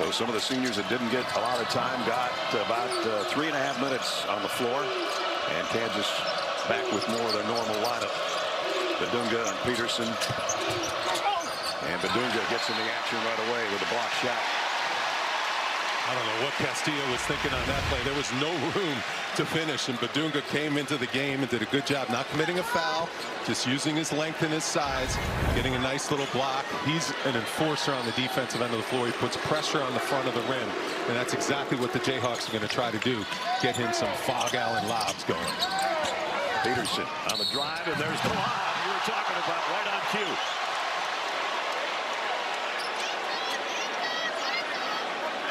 So some of the seniors that didn't get a lot of time got about 3.5 minutes on the floor. And Kansas back with more of their normal lineup. Bidunga and Peterson. And Bidunga gets in the action right away with a block shot. I don't know what Castillo was thinking on that play. There was no room to finish, and Bidunga came into the game and did a good job not committing a foul, just using his length and his size, getting a nice little block. He's an enforcer on the defensive end of the floor. He puts pressure on the front of the rim, and that's exactly what the Jayhawks are going to try to do, get him some Fog Allen lobs going. Peterson on the drive, and there's the lob you were talking about, right on cue.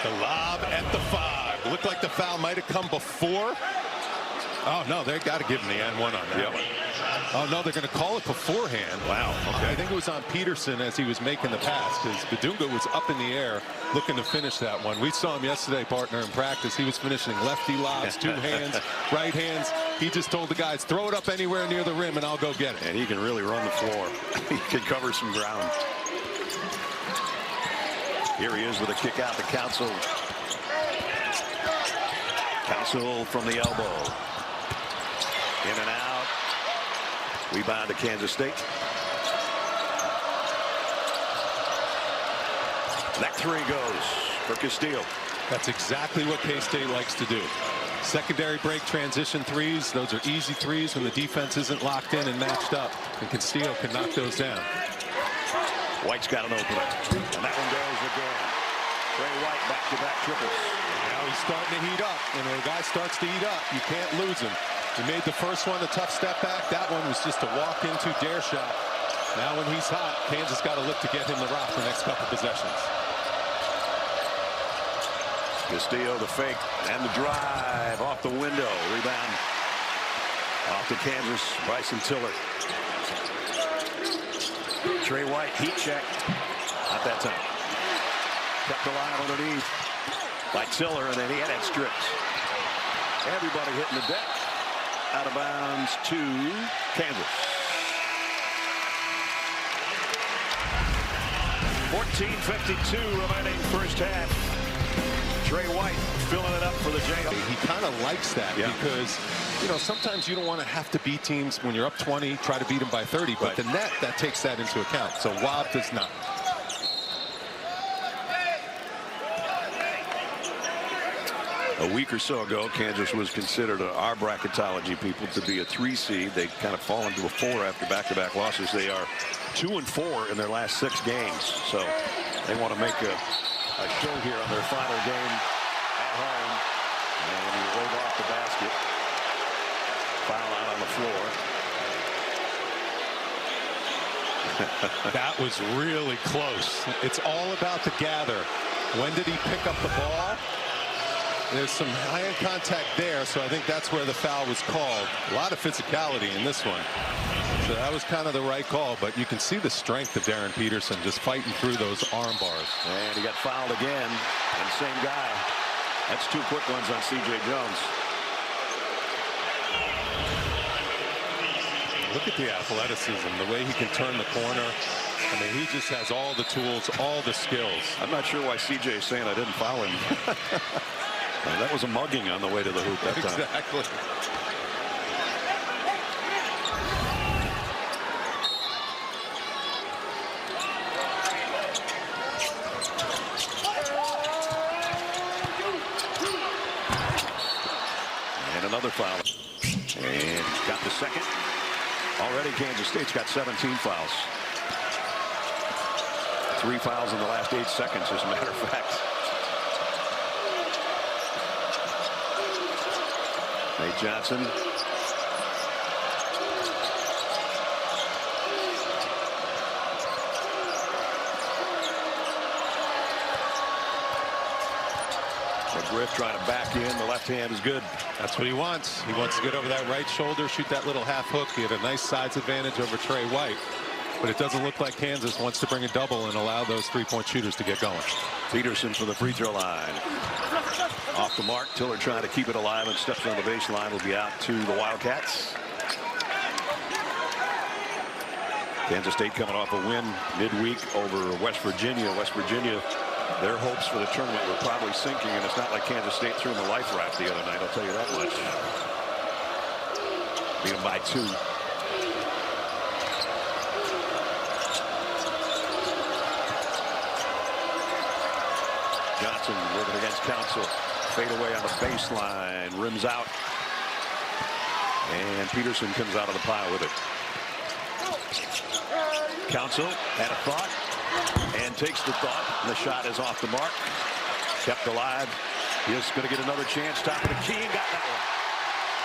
The lob at the 5. Looked like the foul might have come before. Oh, no, they got to give him the and one on that one. Oh, no, they're going to call it beforehand. Wow. Okay. I think it was on Peterson as he was making the pass, because Bidunga was up in the air looking to finish that one. We saw him yesterday, partner, in practice. He was finishing lefty lobs, 2 hands, right hands. He just told the guys, throw it up anywhere near the rim and I'll go get it. And he can really run the floor. He can cover some ground. Here he is with a kick out to Council. Council from the elbow. In and out. Rebound to Kansas State. That 3 goes for Castillo. That's exactly what K-State likes to do. Secondary break transition threes. Those are easy threes when the defense isn't locked in and matched up. And Castillo can knock those down. White's got an opener. And that one goes again. Trey White back-to-back triples. Now he's starting to heat up. And when a guy starts to heat up, you can't lose him. He made the first one a tough step back. That one was just a walk-into dare shot. Now when he's hot, Kansas got to look to get him the rock the next couple possessions. Castillo the fake and the drive off the window. Rebound off to Kansas. Bryson Tiller. Trey White heat check. Not that time. Kept alive underneath by Tiller, and then he had it stripped. Everybody hitting the deck. Out of bounds to Kansas. 14:52 remaining first half. Trey White filling it up for the Jayhawks. He kind of likes that because, you know, sometimes you don't want to have to beat teams when you're up 20, try to beat them by 30, but the net, that takes that into account. So Wob does not. A week or so ago, Kansas was considered, our bracketology people, to be a 3 seed. They kind of fall into a 4 after back-to-back losses. They are 2-4 in their last 6 games. So they want to make a show here on their final game at home. And when you roll off the basket, foul out on the floor. That was really close. It's all about the gather. When did he pick up the ball? There's some high-end contact there, so I think that's where the foul was called. A lot of physicality in this one. So that was kind of the right call, but you can see the strength of Darren Peterson just fighting through those arm bars. And he got fouled again, and same guy. That's 2 quick ones on C.J. Jones. Look at the athleticism, the way he can turn the corner. I mean, he just has all the tools, all the skills. I'm not sure why C.J. is saying I didn't foul him. That was a mugging on the way to the hoop that time. Exactly. And another foul. And got the second. Already Kansas State's got 17 fouls. 3 fouls in the last 8 seconds, as a matter of fact. Nate Johnson. McGriff trying to back in. The left hand is good. That's what he wants. He wants to get over that right shoulder, shoot that little half hook. He had a nice size advantage over Trey White. But it doesn't look like Kansas wants to bring a double and allow those 3-point shooters to get going. Peterson for the free throw line. Off the mark. Tiller trying to keep it alive and steps on the baseline. Will be out to the Wildcats. Kansas State coming off a win midweek over West Virginia. West Virginia Their hopes for the tournament were probably sinking, and it's not like Kansas State threw them a life raft the other night, I'll tell you that much. Beat them by 2. Johnson working against Council. Fade away on the baseline. Rims out. And Peterson comes out of the pile with it. Council had a thought and takes the thought. The shot is off the mark. Kept alive. He's going to get another chance. Top of the key and got that one.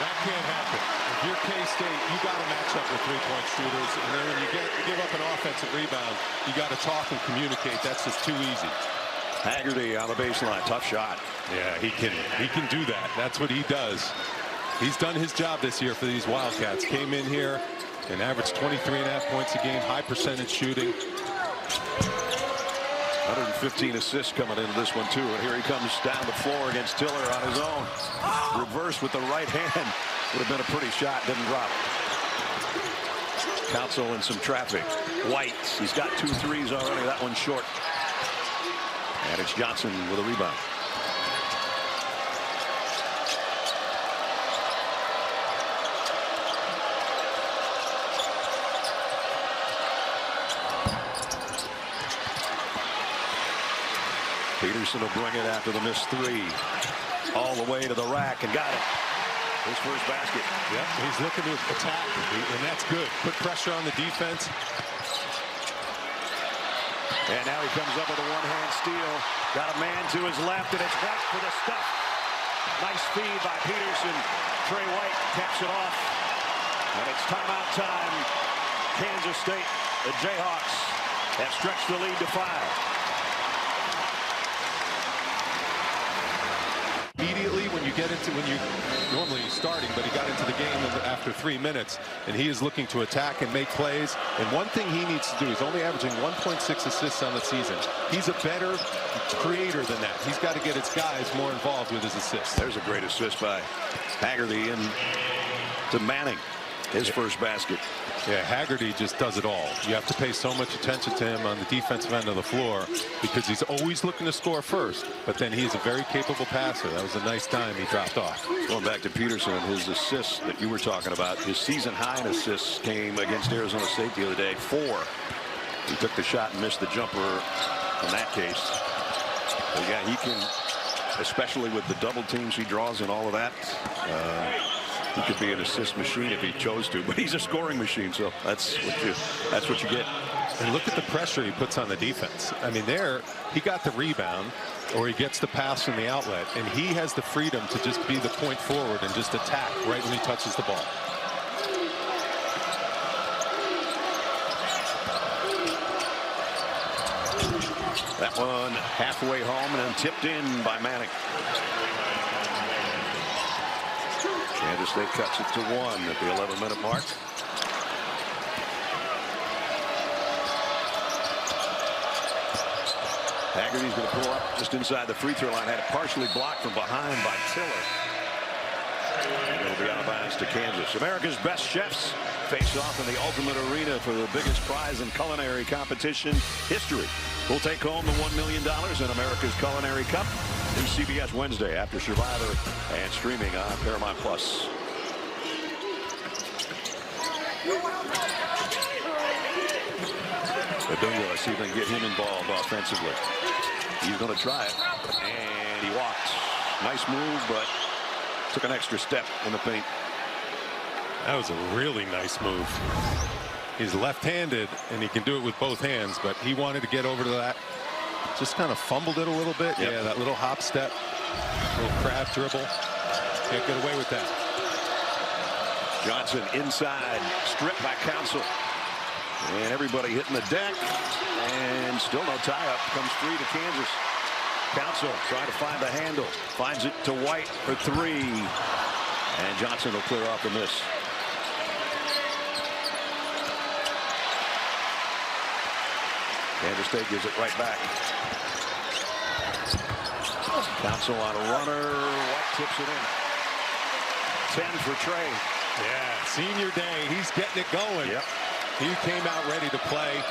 That can't happen. If you're K-State, you got to match up with three-point shooters. And then when you give up an offensive rebound, you got to talk and communicate. That's just too easy. Haggerty on the baseline. Tough shot. Yeah, he can do that. That's what he does. He's done his job this year for these Wildcats. Came in here and averaged 23.5 points a game, high percentage shooting. 115 assists coming into this one too, and here he comes down the floor against Tiller on his own. Reverse with the right hand. Would have been a pretty shot. Didn't drop. Council in some traffic. White, he's got 2 threes already. That one's short. And it's Johnson with a rebound. Peterson will bring it after the missed 3. All the way to the rack and got it. His first basket. Yep, he's looking to attack, and that's good. Put pressure on the defense. And now he comes up with a one-hand steal. Got a man to his left, and it's White for the stuff. Nice feed by Peterson. Trey White caps it off. And it's timeout time. Kansas State, the Jayhawks, have stretched the lead to 5. Immediately when you get into, when you normally starting, but he got into the game after 3 minutes, and he is looking to attack and make plays. And one thing he needs to do, he's only averaging 1.6 assists on the season. He's a better creator than that. He's got to get his guys more involved with his assists. There's a great assist by Haggerty and to Manning, his first basket. Yeah, Haggerty just does it all. You have to pay so much attention to him on the defensive end of the floor because he's always looking to score first, but then he is a very capable passer. That was a nice dime he dropped off. Going back to Peterson, his assists that you were talking about, his season high in assists came against Arizona State the other day, 4. He took the shot and missed the jumper in that case. But yeah, he can, especially with the double teams he draws and all of that, he could be an assist machine if he chose to, but he's a scoring machine, so that's what you get. And look at the pressure he puts on the defense. I mean, there he got the rebound, or he gets the pass from the outlet, and he has the freedom to just be the point forward and just attack right when he touches the ball. That one halfway home and then tipped in by Manning. Kansas State cuts it to 1 at the 11-minute mark. Haggerty's going to pull up just inside the free throw line. Had it partially blocked from behind by Tiller. And it'll be out of bounds to Kansas. America's best chefs face off in the ultimate arena for the biggest prize in culinary competition history. We'll take home the $1 million in America's Culinary Cup in CBS Wednesday after Survivor and streaming on Paramount Plus. Bidunga, let's see if they can get him involved offensively. He's going to try it, and he walks. Nice move, but took an extra step in the paint. That was a really nice move. He's left-handed, and he can do it with both hands, but he wanted to get over to that. Just kind of fumbled it a little bit. Yep. Yeah, that little hop step, little crab dribble. Can't get away with that. Johnson inside, stripped by Council. And everybody hitting the deck, and still no tie-up. Comes free to Kansas. Council trying to find the handle. Finds it to White for 3. And Johnson will clear off the miss. Kansas State gives it right back. Council on a runner. White tips it in. 10 for Trey. Yeah, senior day. He's getting it going. Yep. He came out ready to play.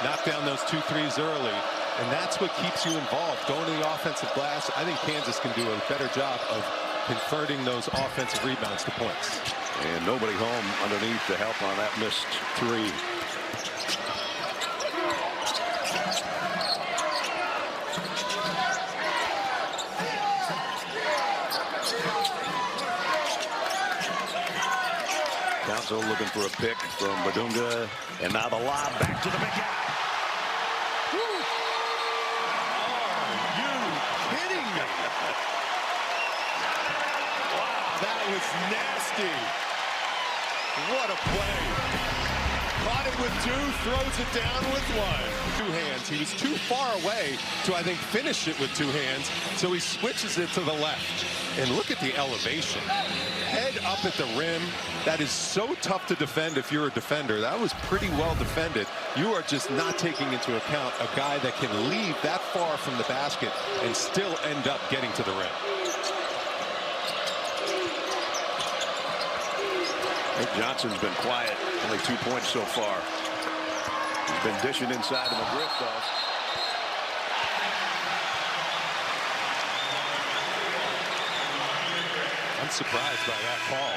Knocked down those 2 threes early. And that's what keeps you involved. Going to the offensive glass, I think Kansas can do a better job of converting those offensive rebounds to points. And nobody home underneath to help on that missed three. Council looking for a pick from Bidunga, and now the lob back to the big guy. Are you kidding me? Wow, that was nasty. What a play. Caught it with two, throws it down with one. Two hands. He was too far away to, I think, finish it with two hands, so he switches it to the left. And look at the elevation. Head up at the rim. That is so tough to defend if you're a defender. That was pretty well defended. You are just not taking into account a guy that can leave that far from the basket and still end up getting to the rim. Johnson's been quiet, only 2 points so far. He's been dishing inside to McGriff, though. I'm surprised by that call.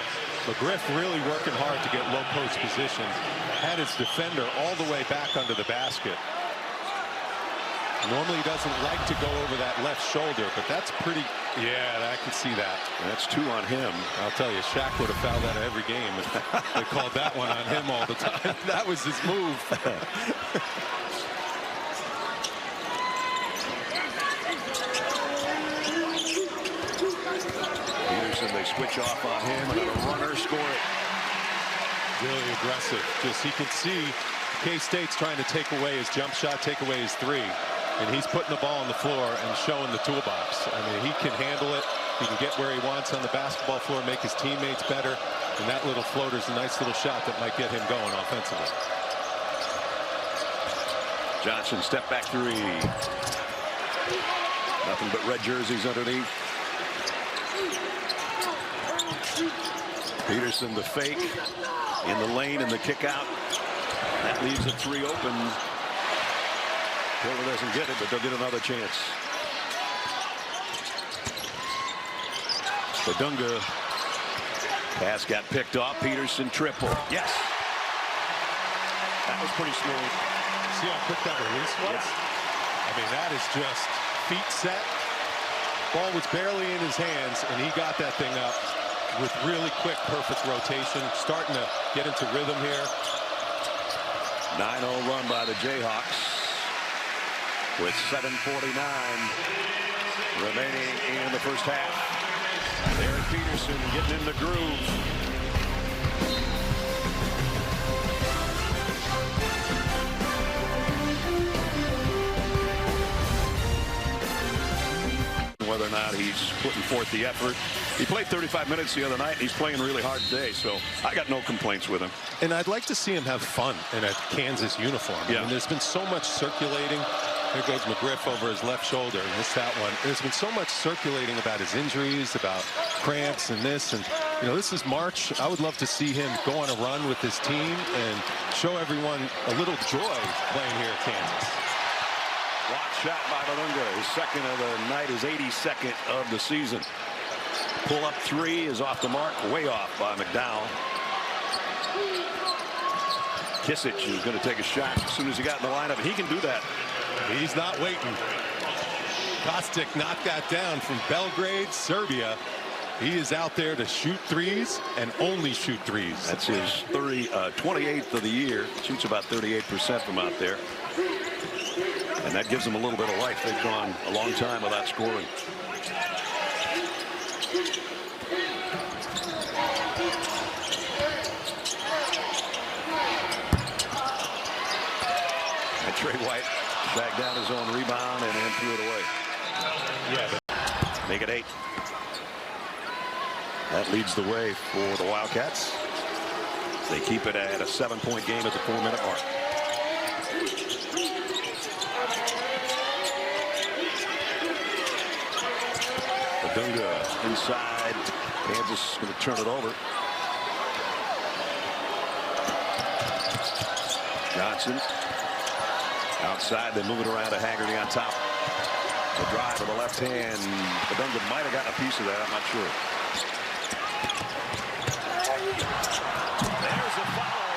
McGriff really working hard to get low post position. Had his defender all the way back under the basket. Normally he doesn't like to go over that left shoulder, but that's pretty, yeah, I can see that. That's two on him. I'll tell you, Shaq would have fouled out of every game if they called that one on him all the time. That was his move. Peterson, they switch off on him, and a runner score it. Really aggressive. Just he can see K-State's trying to take away his jump shot, take away his three. And he's putting the ball on the floor and showing the toolbox. I mean, he can handle it. He can get where he wants on the basketball floor, make his teammates better. And that little floater is a nice little shot that might get him going offensively. Johnson, step back three. Nothing but red jerseys underneath. Peterson, the fake in the lane and the kick out. That leaves a three open. Taylor doesn't get it, but they'll get another chance. Bidunga. Pass got picked off. Peterson triple. Yes. That was pretty smooth. See how quick that release was? Yeah. I mean, that is just feet set. Ball was barely in his hands, and he got that thing up with really quick, perfect rotation. Starting to get into rhythm here. 9-0 run by the Jayhawks. With 7:49 remaining in the first half. There's Peterson getting in the groove. Whether or not he's putting forth the effort. He played 35 minutes the other night, and he's playing really hard today, so I got no complaints with him. And I'd like to see him have fun in a Kansas uniform. Yeah. I mean, there's been so much circulating. There goes McGriff over his left shoulder. Missed that one. There's been so much circulating about his injuries, about cramps and this. And, you know, this is March. I would love to see him go on a run with his team and show everyone a little joy playing here at Kansas. Block shot by Bidunga. His second of the night, his 82nd of the season. Pull up three is off the mark. Way off by McDowell. Kisic is going to take a shot as soon as he got in the lineup. He can do that. He's not waiting. Kostic knocked that down from Belgrade, Serbia. He is out there to shoot threes and only shoot threes. That's his 28th of the year. Shoots about 38% from out there. And that gives them a little bit of life. They've gone a long time without scoring. And Trey White back down his own rebound and then threw it away. Yeah, but make it 8. That leads the way for the Wildcats. They keep it at a 7-point game at the 4-minute mark. Bidunga inside. Kansas is going to turn it over. Johnson Outside, they move it around to Haggerty on top. The drive with the left hand. Bidunga might have gotten a piece of that. I'm not sure. There's a foul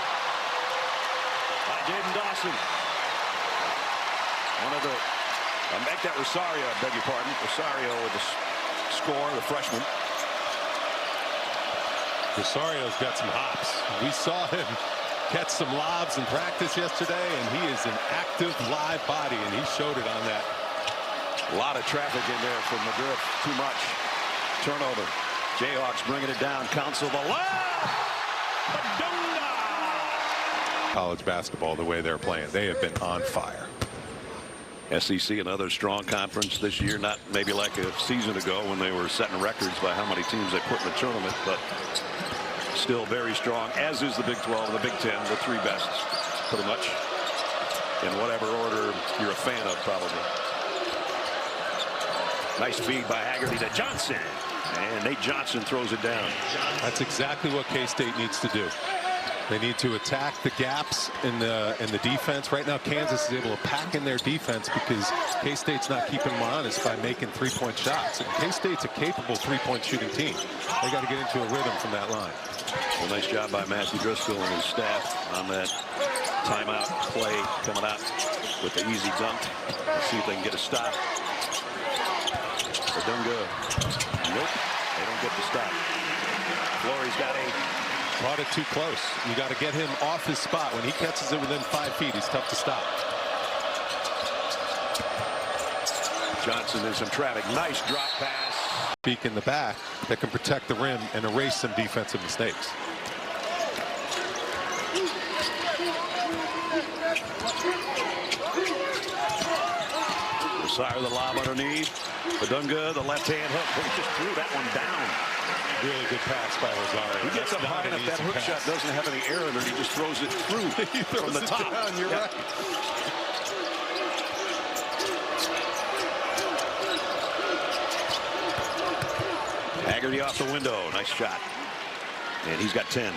by Jaden Dawson. One of the, I'll make that Rosario, I beg your pardon. Rosario with the score, the freshman. Rosario's got some hops. We saw him catch some lobs in practice yesterday, and he is an active live body, and he showed it on that. A lot of traffic in there from McGriff. Too much. Turnover. Jayhawks bringing it down. Council the left. Bidunga. College basketball, the way they're playing, they have been on fire. SEC, another strong conference this year. Not maybe like a season ago when they were setting records by how many teams they put in the tournament, but still very strong, as is the Big 12 and the Big 10, the three best, pretty much, in whatever order you're a fan of, probably. Nice feed by Haggerty to Johnson, and Nate Johnson throws it down. That's exactly what K-State needs to do. They need to attack the gaps in the defense. Right now, Kansas is able to pack in their defense because K-State's not keeping them honest by making three-point shots. And K-State's a capable three-point shooting team. They got to get into a rhythm from that line. Well, nice job by Matthew Driscoll and his staff on that timeout play, coming out with the easy dunk. Let's see if they can get a stop. Bidunga, nope, they don't get the stop. Flory's got a. Brought it too close. You got to get him off his spot. When he catches it within 5 feet, he's tough to stop. Johnson in some traffic. Nice drop pass. Peek in the back that can protect the rim and erase some defensive mistakes. Rosario the lob underneath. Bidunga the left hand hook. He just threw that one down. Really good pass by Rosario. He gets up high enough. That hook shot doesn't have any air in it. He just throws it through from the top. Down, you're right. Haggerty off the window. Nice shot. And he's got 10.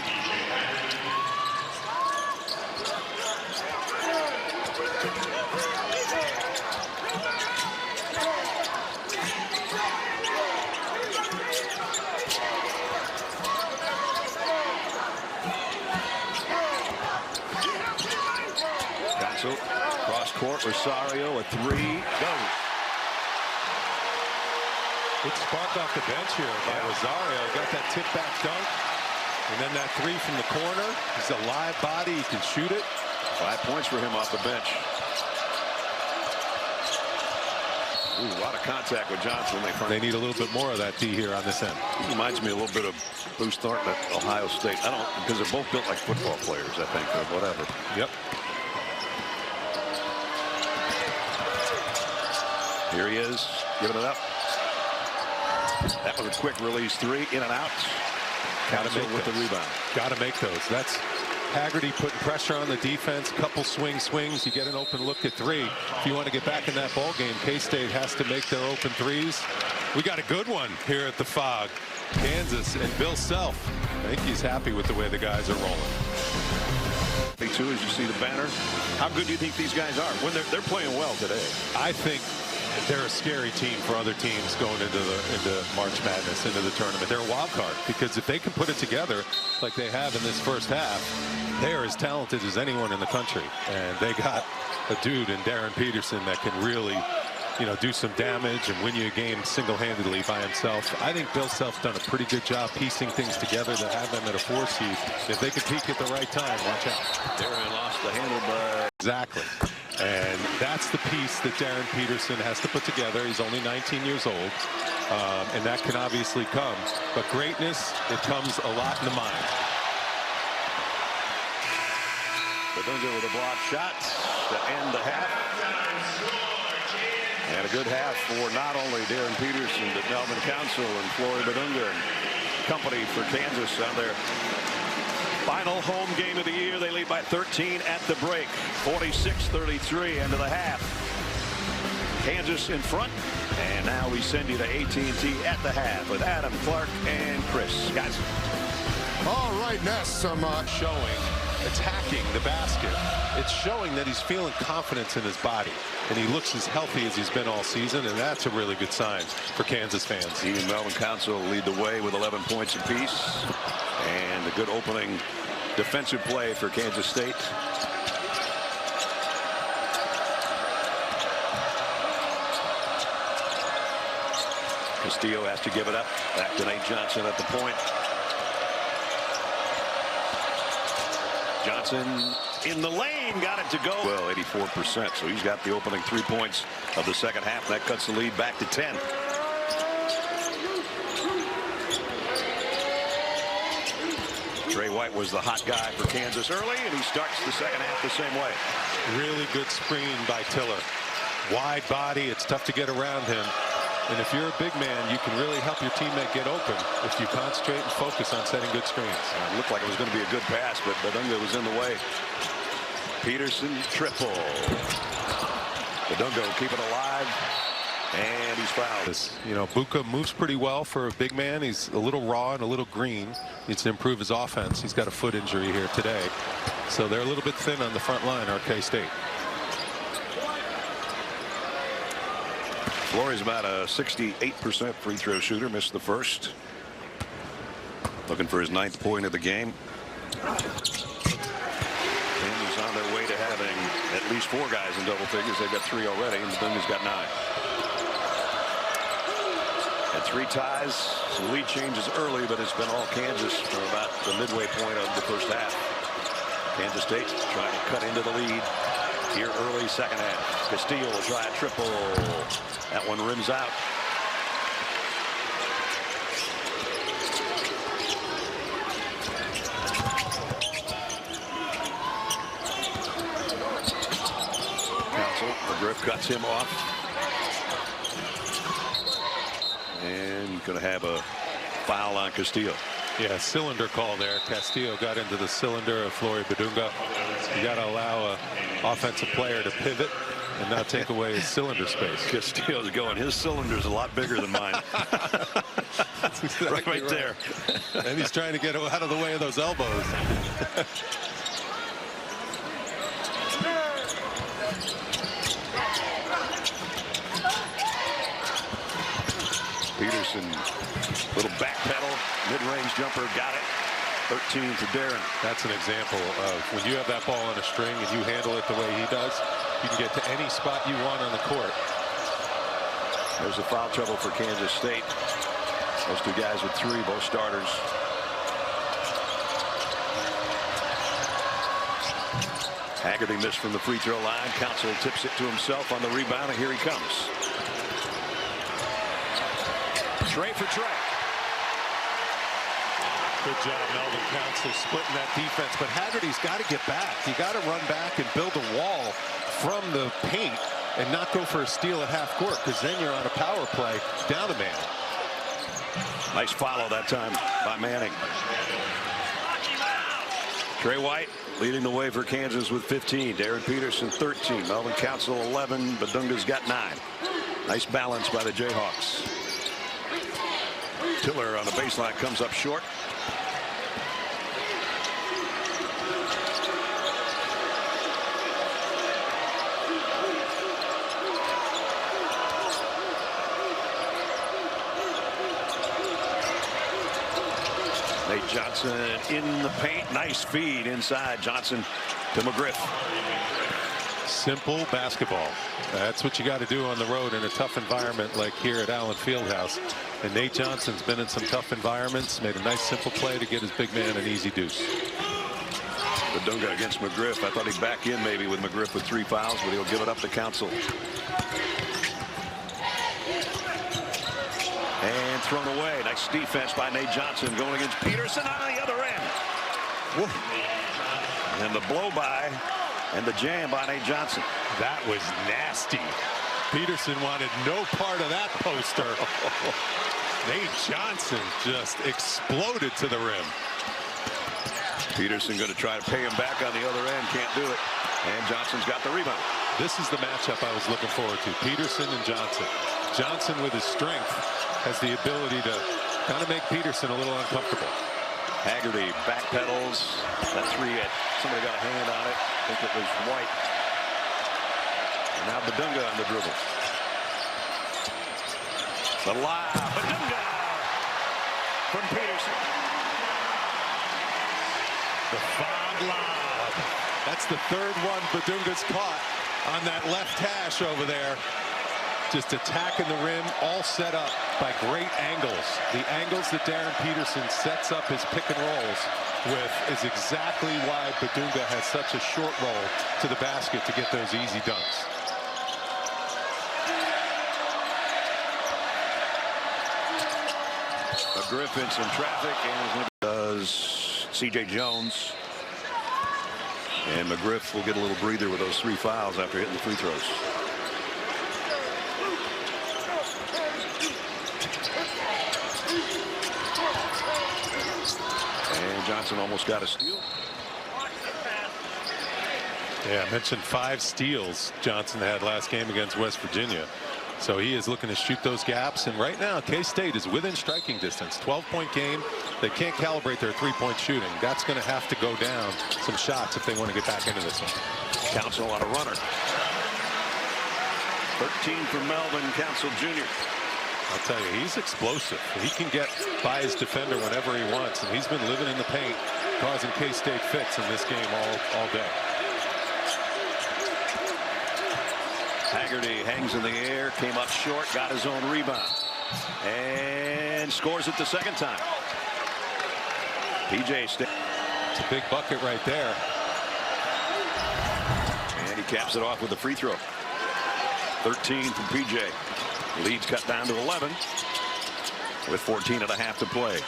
Cross court, Rosario, a three, goes. Good spark off the bench here by Rosario. Got that tip back dunk. And then that three from the corner. He's a live body. He can shoot it. 5 points for him off the bench. Ooh, a lot of contact with Johnson. They need a little bit more of that D here on this end. He reminds me a little bit of Bruce Thornton at Ohio State. I don't, because they're both built like football players, I think, or whatever. Yep. Here he is, giving it up. That was a quick release three, in and out. Got to make with the rebound. Got to make those. That's Haggerty putting pressure on the defense. Couple swings. You get an open look at three. If you want to get back in that ball game, K-State has to make their open threes. We got a good one here at the Fog. Kansas and Bill Self. I think he's happy with the way the guys are rolling. Too, as you see the banner. How good do you think these guys are when they're playing well today? I think they're a scary team for other teams going into March Madness, into the tournament. They're a wild card because if they can put it together like they have in this first half, they're as talented as anyone in the country. And they got a dude in Darren Peterson that can really, you know, do some damage and win you a game single-handedly by himself. I think Bill Self's done a pretty good job piecing things together to have them at a 4 seed. If they can peak at the right time, watch out. Darren lost the handle by. Exactly. And that's the piece that Darren Peterson has to put together. He's only 19 years old, and that can obviously come. But greatness, it comes a lot in the mind. Bidunga with a block shot to end the half. And a good half for not only Darren Peterson, but Melvin Council and Flory Bidunga and company for Kansas on their final home game of the year. They lead by 13 at the break. 46-33 into the half. Kansas in front. And now we send you to AT&T at the half with Adam, Clark, and Chris. Guys. All right, Ness, some showing attacking attacking the basket. It's showing that he's feeling confidence in his body, and he looks as healthy as he's been all season, and that's a really good sign for Kansas fans. He and Melvin Council lead the way with 11 points apiece, and a good opening defensive play for Kansas State. Castillo has to give it up. Back to Nate Johnson at the point. Johnson in the lane, got it to go. Well, 84%, so he's got the opening 3 points of the second half. That cuts the lead back to 10. Trey White was the hot guy for Kansas early, and he starts the second half the same way. Really good screen by Tiller. Wide body, it's tough to get around him. And if you're a big man, you can really help your teammate get open if you concentrate and focus on setting good screens. It looked like it was going to be a good pass, but Bidunga was in the way. Peterson triple. Bidunga will keep it alive, and he's fouled. You know, Buka moves pretty well for a big man. He's a little raw and a little green. Needs to improve his offense. He's got a foot injury here today, so they're a little bit thin on the front line, RK State. Flory's about a 68% free throw shooter. Missed the first. Looking for his 9th point of the game. Kansas on their way to having at least 4 guys in double figures. They've got 3 already, and Bidunga's got 9. And 3 ties. So the lead changes early, but it's been all Kansas for about the midway point of the first half. Kansas State trying to cut into the lead here early second half. Castillo will try a triple. That one rims out. Council, McGriff cuts him off. And going to have a foul on Castillo. Yeah, cylinder call there. Castillo got into the cylinder of Flory Bidunga. You got to allow an offensive player to pivot and not take away his cylinder space. Castillo's going. His cylinder's a lot bigger than mine. That's exactly right there. And he's trying to get out of the way of those elbows. Peterson, little back pedal, mid-range jumper, got it. 13 for Darren. That's an example of when you have that ball on a string and you handle it the way he does, you can get to any spot you want on the court. There's a foul trouble for Kansas State. Those 2 guys with 3, both starters. Haggerty missed from the free throw line. Council tips it to himself on the rebound, and here he comes. Trey for Trey. Good job, Melvin Council, splitting that defense. But Haggerty's got to get back. You got to run back and build a wall from the paint and not go for a steal at half court, because then you're on a power play down a man. Nice follow that time by Manning. Trey White leading the way for Kansas with 15. Darren Peterson 13. Melvin Council 11. Bidunga's got 9. Nice balance by the Jayhawks. Tiller on the baseline comes up short. Nate Johnson in the paint. Nice feed inside. Johnson to McGriff. Simple basketball. That's what you got to do on the road in a tough environment like here at Allen Fieldhouse. And Nate Johnson's been in some tough environments, made a nice simple play to get his big man an easy deuce. Bidunga against McGriff. I thought he'd back in maybe with McGriff with 3 fouls, but he'll give it up to Council. And thrown away. Nice defense by Nate Johnson going against Peterson on the other end. Woo. And the blow by and the jam by Nate Johnson. That was nasty. Peterson wanted no part of that poster. Nate Johnson just exploded to the rim. Peterson going to try to pay him back on the other end. Can't do it. And Johnson's got the rebound. This is the matchup I was looking forward to. Peterson and Johnson. Johnson with his strength has the ability to kind of make Peterson a little uncomfortable. Haggerty backpedals. That 3 at Somebody got a hand on it. I think it was White. And now Bidunga on the dribble. The lob. Bidunga from Peterson. The foul lob. That's the third one Bidunga's caught on that left hash over there. Just attacking the rim, all set up by great angles. The angles that Darren Peterson sets up his pick and rolls with is exactly why Bidunga has such a short roll to the basket to get those easy dunks. McGriff in some traffic, and does C.J. Jones. And McGriff will get a little breather with those 3 fouls after hitting the free throws. And Johnson almost got a steal. Yeah, I mentioned 5 steals Johnson had last game against West Virginia. So he is looking to shoot those gaps. And right now, K-State is within striking distance. 12-point game. They can't calibrate their 3-point shooting. That's going to have to go down some shots if they want to get back into this one. Council on a runner. 13 for Melvin Council Jr. I'll tell you, he's explosive. He can get by his defender whenever he wants. And he's been living in the paint, causing K-State fits in this game all day. Haggerty hangs in the air, came up short, got his own rebound, and scores it the second time. PJ State. It's a big bucket right there. And he caps it off with a free throw. 13 from PJ. Lead's cut down to 11 with 14 and a half to play.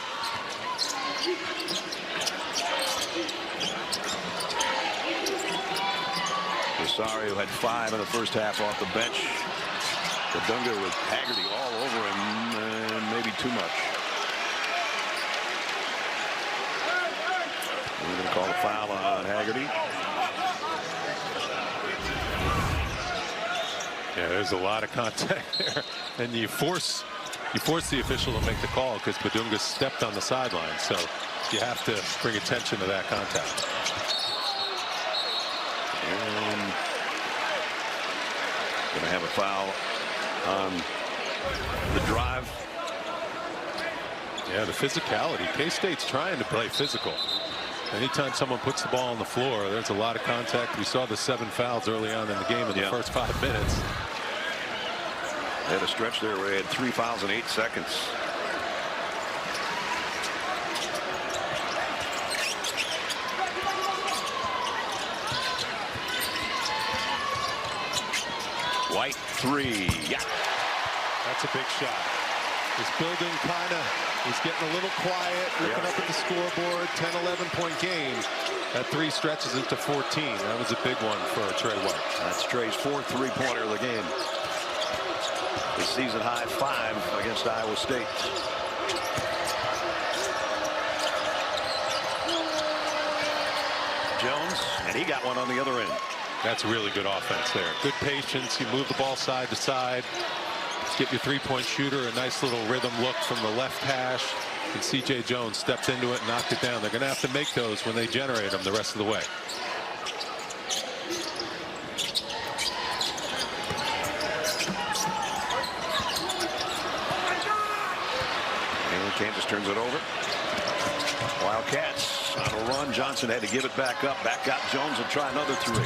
Rosario had 5 in the first half off the bench. Bidunga with Haggerty all over him, and maybe too much. We're going to call a foul on Haggerty. Yeah, there's a lot of contact there, and you force the official to make the call because Bidunga stepped on the sideline, so you have to bring attention to that contact. And going to have a foul on the drive. Yeah, the physicality. K-State's trying to play physical. Anytime someone puts the ball on the floor, there's a lot of contact. We saw the 7 fouls early on in the game in the first 5 minutes. They had a stretch there where they had 3 fouls in 8 seconds. White 3. Yeah. That's a big shot. This building is getting a little quiet, looking up at the scoreboard. 10-11 point game. That 3 stretches it to 14. That was a big one for Trey White. That's Trey's 4th 3-pointer of the game. His season high 5 against Iowa State. Jones, and he got one on the other end. That's really good offense there. Good patience. You move the ball side to side. Get your 3-point shooter a nice little rhythm look from the left hash. And C.J. Jones stepped into it and knocked it down. They're going to have to make those when they generate them the rest of the way. And Kansas turns it over. Wildcats on a run. Johnson had to give it back up. Back out Jones will try another 3.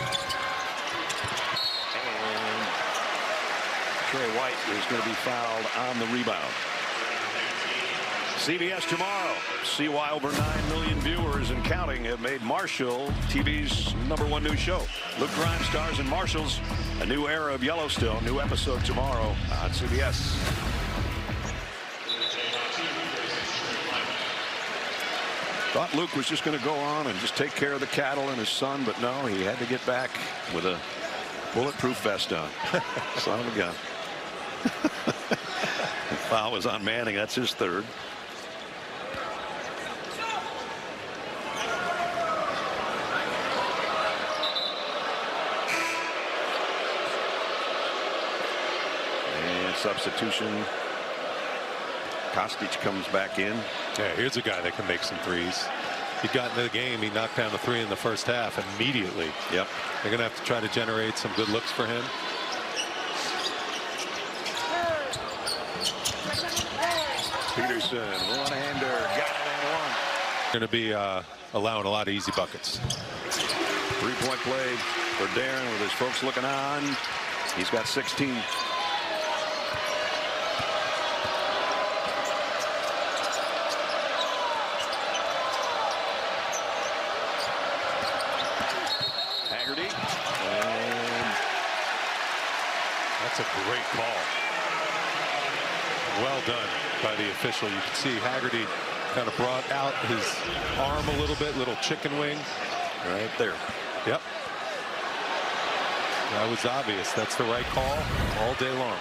Trey White is going to be fouled on the rebound. CBS tomorrow. See why over 9 million viewers and counting have made Marshall TV's #1 news show. Luke Grimes stars in Marshall's A New Era of Yellowstone. New episode tomorrow on CBS. Thought Luke was just going to go on and just take care of the cattle and his son, but no, he had to get back with a bulletproof vest on. Son of a gun. The foul was on Manning. That's his 3rd. And substitution. Kostic comes back in. Yeah, here's a guy that can make some threes. he got into the game. He knocked down the 3 in the first half immediately. Yep. They're going to have to try to generate some good looks for him. Peterson, one-hander, got it and one. Going to be allowing a lot of easy buckets. 3-point play for Darren with his folks looking on. He's got 16. Haggerty. And that's a great call. Well done by the official. You can see Haggerty kind of brought out his arm a little chicken wing. right there. Yep. That was obvious. That's the right call all day long.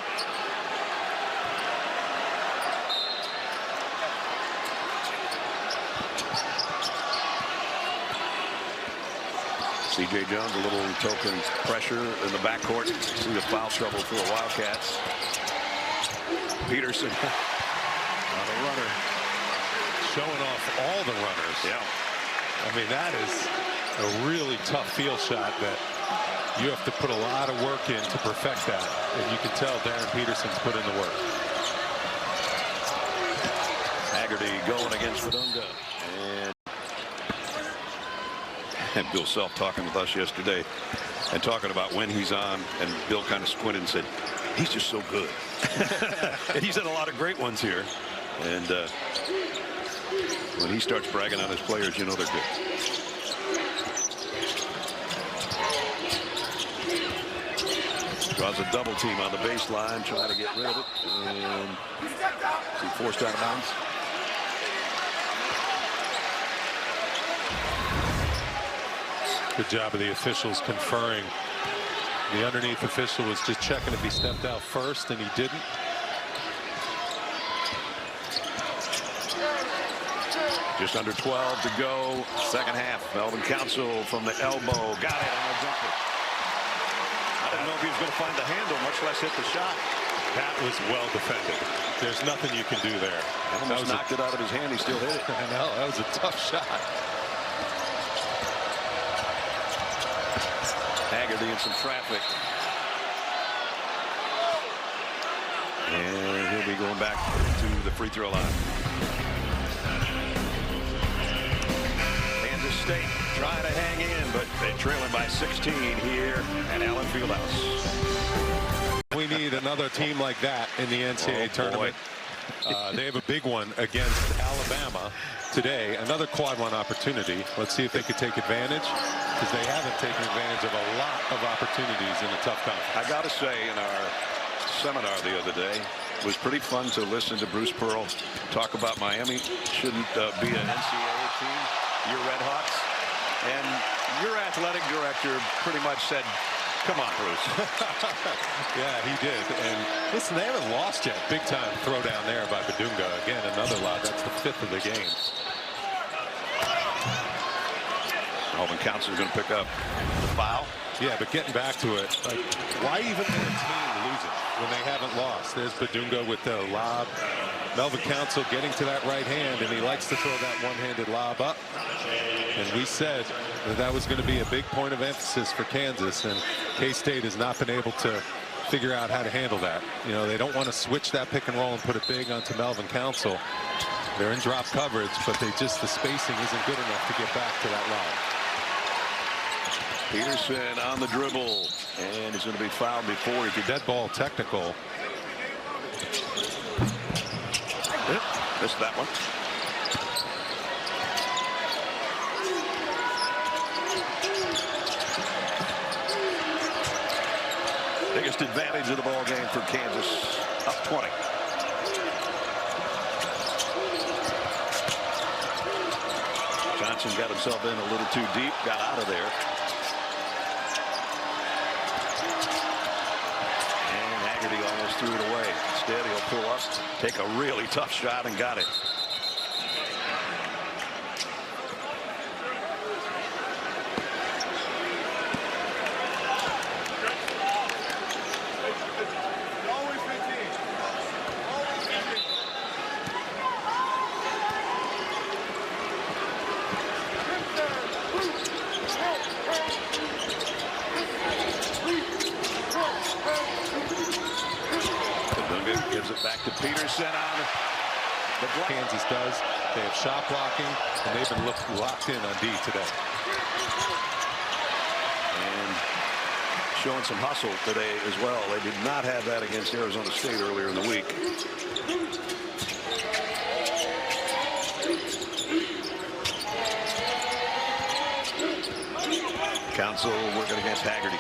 C.J. Jones, a little token pressure in the backcourt. See the foul trouble for the Wildcats. Peterson on a runner. Showing off all the runners. Yeah. I mean, that is a really tough field shot that you have to put a lot of work in to perfect that. And you can tell Darren Peterson's put in the work. Haggerty going against Bidunga. And Bill Self talking with us yesterday and talking about when he's on, and Bill kind of squinted and said, he's just so good. And he's had a lot of great ones here. And when he starts bragging on his players, you know they're good. Draws a double team on the baseline, trying to get rid of it. And he forced out of bounds. Good job of the officials conferring. The underneath official was just checking if he stepped out first, and he didn't. Just under 12 to go. Second half. Melvin Council from the elbow. Got it on a jumper. I didn't know if he was going to find the handle, much less hit the shot. That was well defended. There's nothing you can do there. Almost knocked it out of his hand. He still hit it. I know. That was a tough shot. Haggerty in some traffic. And he'll be going back to the free throw line. Kansas State trying to hang in, but they're trailing by 16 here at Allen Fieldhouse. We need another team like that in the NCAA tournament. They have a big one against Alabama today. Another quad one opportunity. Let's see if they could take advantage, because they haven't taken advantage of a lot of opportunities in a tough conference. I got to say, in our seminar the other day, it was pretty fun to listen to Bruce Pearl talk about Miami shouldn't be an NCAA team, your Red Hawks. And your athletic director pretty much said, come on, Bruce. Yeah, he did. And listen, they haven't lost yet. Big time throw down there by Bidunga. Again, another lob. That's the 5th of the game. Melvin Council is going to pick up the foul. Yeah, but getting back to it, like, why even let a team lose it when they haven't lost? There's Bidunga with the lob. Melvin Council getting to that right hand, and he likes to throw that one-handed lob up. And we said that that was going to be a big point of emphasis for Kansas, and K-State has not been able to figure out how to handle that. You know, they don't want to switch that pick and roll and put it big onto Melvin Council. They're in drop coverage, but the spacing isn't good enough to get back to that lob. Peterson on the dribble, and he's going to be fouled before he could. Dead ball technical. Missed that one. Biggest advantage of the ball game for Kansas, up 20. Johnson got himself in a little too deep, got out of there. And Haggerty almost threw it away. Instead, he'll pull up, take a really tough shot, and got it. Gives it back to Peterson on the block. Kansas does. They have shot blocking, and they've been locked in on D today. And showing some hustle today as well. They did not have that against Arizona State earlier in the week. Council working against Haggerty.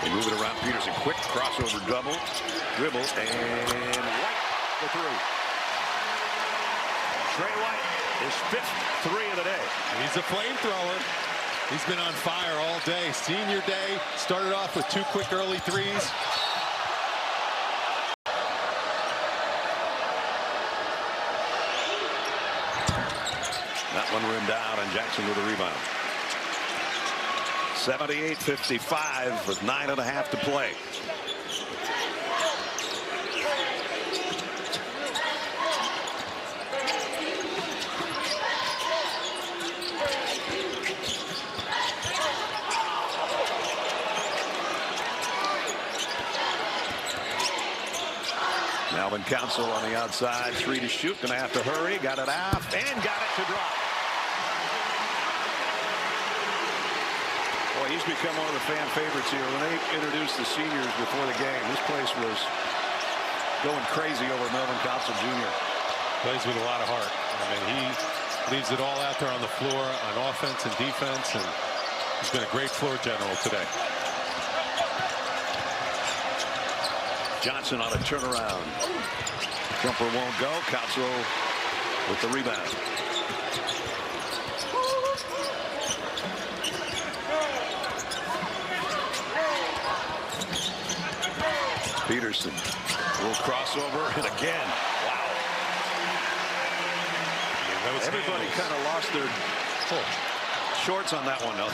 They move it around Peterson. Quick crossover double. Dribble and White the through. Trey White, his 5th 3 of the day. He's a flamethrower. He's been on fire all day. Senior day. Started off with 2 quick early threes. That one rimmed out, and Jackson with a rebound. 78-55 with 9.5 to play. Melvin Council on the outside, 3 to shoot. Gonna have to hurry. Got it out and got it to drop. Boy, he's become one of the fan favorites here. When they introduced the seniors before the game, this place was going crazy over Melvin Council Jr. Plays with a lot of heart. I mean, he leaves it all out there on the floor on offense and defense, and he's been a great floor general today. Johnson on a turnaround. Jumper won't go. Council with the rebound. Peterson. A little crossover, and again. Wow. Everybody kind of lost their shorts on that one, though.